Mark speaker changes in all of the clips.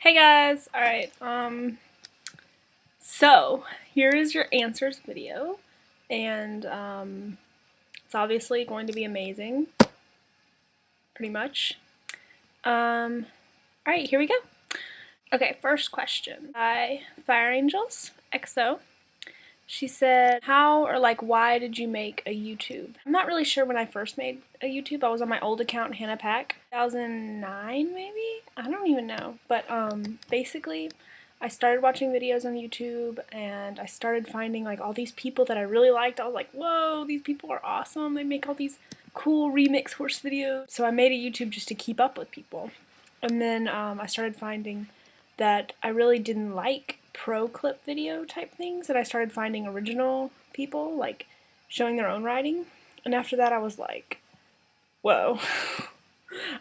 Speaker 1: Hey guys! Alright, so here is your answers video, and it's obviously going to be amazing, pretty much. Alright, here we go. Okay, first question by Fire Angels XO. She said, how or why did you make a YouTube? I'm not really sure when I first made a YouTube. I was on my old account, Hannah Pack, 2009 maybe? I don't even know. But basically, I started watching videos on YouTube and I started finding all these people that I really liked. I was like, whoa, these people are awesome. They make all these cool remix horse videos. So I made a YouTube just to keep up with people. And then I started finding that I really didn't like pro clip video type things, and I started finding original people showing their own writing. And after that I was like, whoa,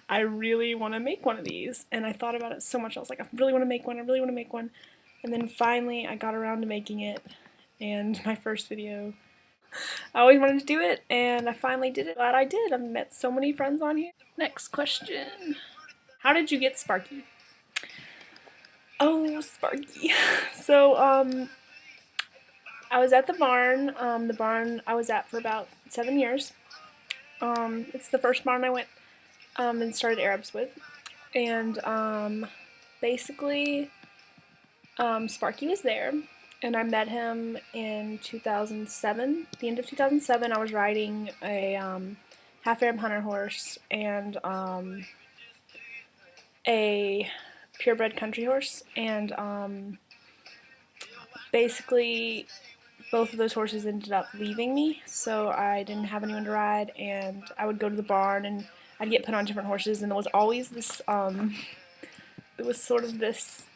Speaker 1: I really want to make one of these. And I thought about it so much. I was like, I really want to make one, I really want to make one. And then finally I got around to making it, and my first video, I always wanted to do it and I finally did it. Glad I did. I've met so many friends on here. Next question. How did you get Sparky? Oh, Sparky. So, I was at the barn I was at for about 7 years. It's the first barn I went, and started Arabs with. And, basically, Sparky was there, and I met him in 2007. At the end of 2007, I was riding a, half Arab hunter horse and, a purebred country horse, and basically both of those horses ended up leaving me, so I didn't have anyone to ride, and I would go to the barn and I'd get put on different horses, and there was always this there was sort of this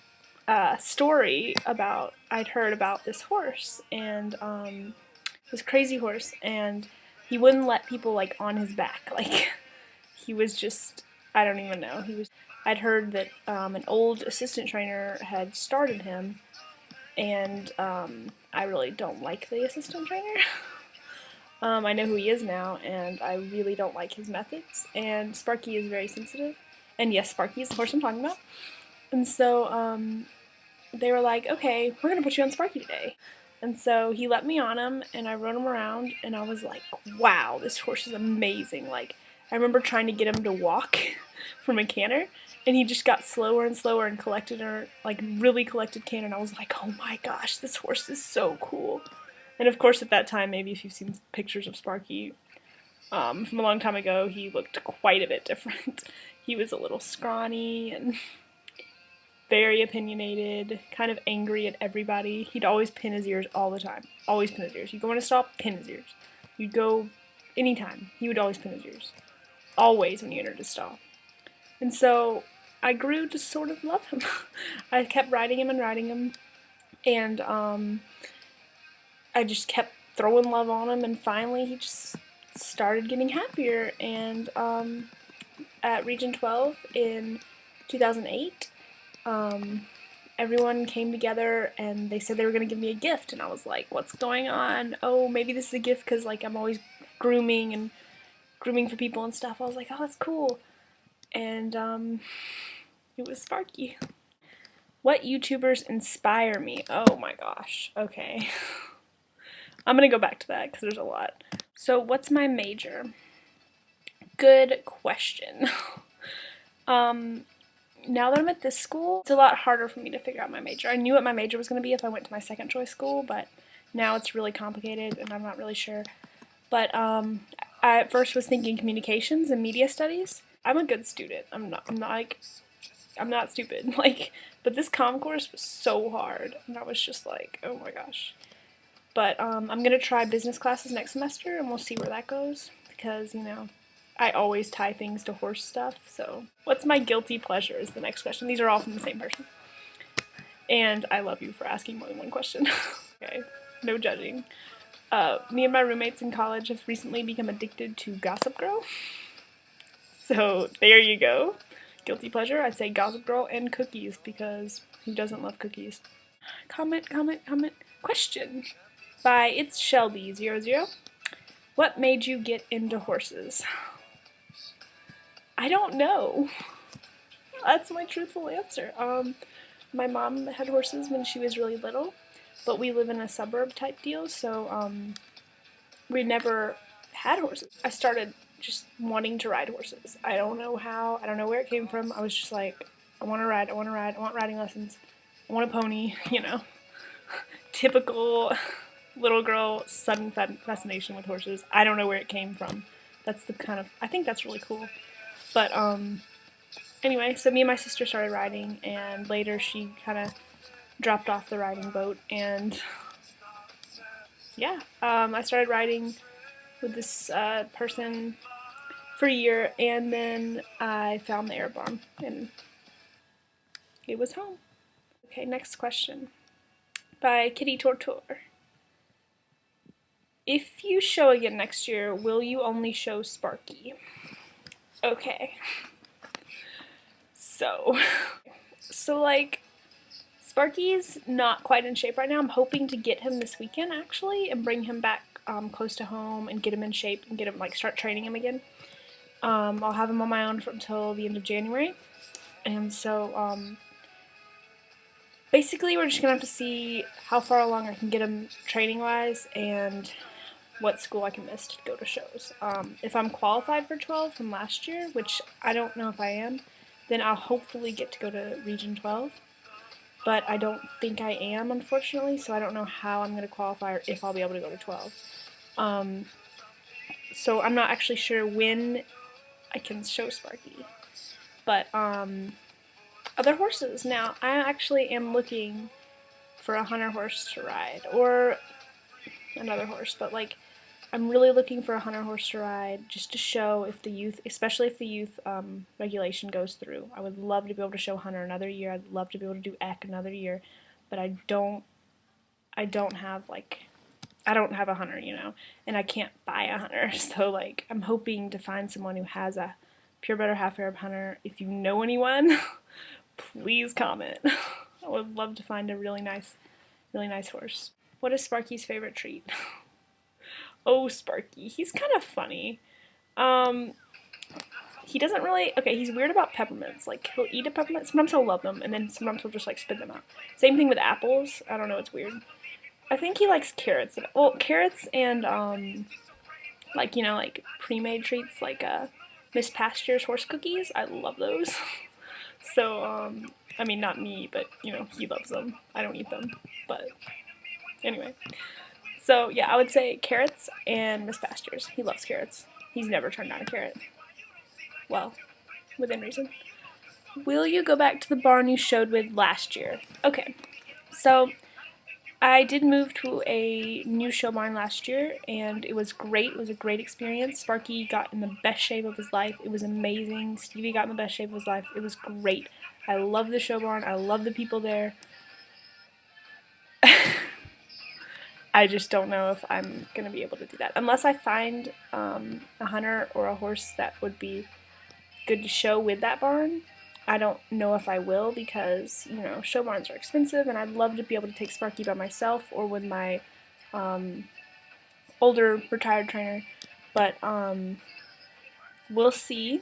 Speaker 1: story about, I'd heard about this horse, and this crazy horse, and he wouldn't let people on his back. He was just, I don't even know, I'd heard that an old assistant trainer had started him, and I really don't like the assistant trainer. I know who he is now, and I really don't like his methods, and Sparky is very sensitive. And yes, Sparky is the horse I'm talking about. And so they were like, okay, we're gonna put you on Sparky today. And so he let me on him, and I rode him around, and I was like, wow, this horse is amazing. I remember trying to get him to walk from a canter, and he just got slower and slower and collected her, really collected canter, and I was like, oh my gosh, this horse is so cool. And of course at that time, maybe if you've seen pictures of Sparky from a long time ago, he looked quite a bit different. He was a little scrawny and very opinionated, kind of angry at everybody. He'd always pin his ears all the time. Always pin his ears. You'd go in a stall, pin his ears. You'd go anytime, he would always pin his ears. Always when you entered a stall. And so I grew to sort of love him. I kept riding him, and I just kept throwing love on him, and finally he just started getting happier. And at Region 12 in 2008, everyone came together and they said they were going to give me a gift, and I was like, what's going on? Oh, maybe this is a gift because I'm always grooming for people and stuff. I was like, oh, that's cool. And it was Sparky. What YouTubers inspire me? Oh my gosh. Okay. I'm gonna go back to that because there's a lot. So what's my major? Good question. Now that I'm at this school, it's a lot harder for me to figure out my major. I knew what my major was going to be if I went to my second choice school, but now it's really complicated and I'm not really sure. But I at first was thinking communications and media studies. I'm a good student. I'm not stupid. But this comm course was so hard, and I was just like, oh my gosh. But I'm gonna try business classes next semester, and we'll see where that goes, because I always tie things to horse stuff. So what's my guilty pleasure is the next question. These are all from the same person, and I love you for asking more than one question. Okay, no judging. Me and my roommates in college have recently become addicted to Gossip Girl. So there you go. Guilty pleasure, I'd say Gossip Girl and cookies, because who doesn't love cookies? Comment. Question by It's Shelby00. What made you get into horses? I don't know. That's my truthful answer. My mom had horses when she was really little, but we live in a suburb type deal, so we never had horses. I started just wanting to ride horses. I don't know how, I don't know where it came from. I was just like, I want to ride, I want to ride, I want riding lessons, I want a pony, you know. Typical little girl sudden fascination with horses. I don't know where it came from. That's the kind of, I think that's really cool. But anyway, so me and my sister started riding, and later she kind of dropped off the riding boat, and yeah, I started riding with this person for a year, and then I found the air barn, and it was home. Okay, next question by Kitty Tortor. If you show again next year, will you only show Sparky? Okay. So like, Sparky's not quite in shape right now. I'm hoping to get him this weekend, actually, and bring him back close to home and get him in shape and get him, like, start training him again. I'll have him on my own until the end of January. And so, basically, we're just going to have to see how far along I can get him training-wise and what school I can miss to go to shows. If I'm qualified for 12 from last year, which I don't know if I am, then I'll hopefully get to go to Region 12. But I don't think I am, unfortunately, so I don't know how I'm going to qualify or if I'll be able to go to 12. So I'm not actually sure when I can show Sparky. But, other horses. Now, I actually am looking for a hunter horse to ride, or another horse, but, like, I'm really looking for a hunter horse to ride just to show if the youth, especially if the youth regulation goes through. I would love to be able to show hunter another year. I'd love to be able to do eck another year, but I don't have, like, I don't have a hunter, you know, and I can't buy a hunter. So, like, I'm hoping to find someone who has a purebred or half Arab hunter. If you know anyone, please comment. I would love to find a really nice horse. What is Sparky's favorite treat? Oh, Sparky. He's kind of funny. He doesn't really... Okay, he's weird about peppermints. Like, he'll eat a peppermint. Sometimes he'll love them, and then sometimes he'll just, like, spit them out. Same thing with apples. I don't know, it's weird. I think he likes carrots. Well, carrots and, like, you know, like, pre-made treats, like, Miss Pasture's horse cookies. I love those. So, I mean, not me, but, you know, he loves them. I don't eat them, but anyway. So, yeah, I would say carrots and Miss Pastures. He loves carrots. He's never turned down a carrot. Well, within reason. Will you go back to the barn you showed with last year? Okay, so I did move to a new show barn last year, and it was great. It was a great experience. Sparky got in the best shape of his life. It was amazing. Stevie got in the best shape of his life. It was great. I love the show barn. I love the people there. I just don't know if I'm going to be able to do that. Unless I find a hunter or a horse that would be good to show with that barn. I don't know if I will because, you know, show barns are expensive, and I'd love to be able to take Sparky by myself or with my older retired trainer. But we'll see.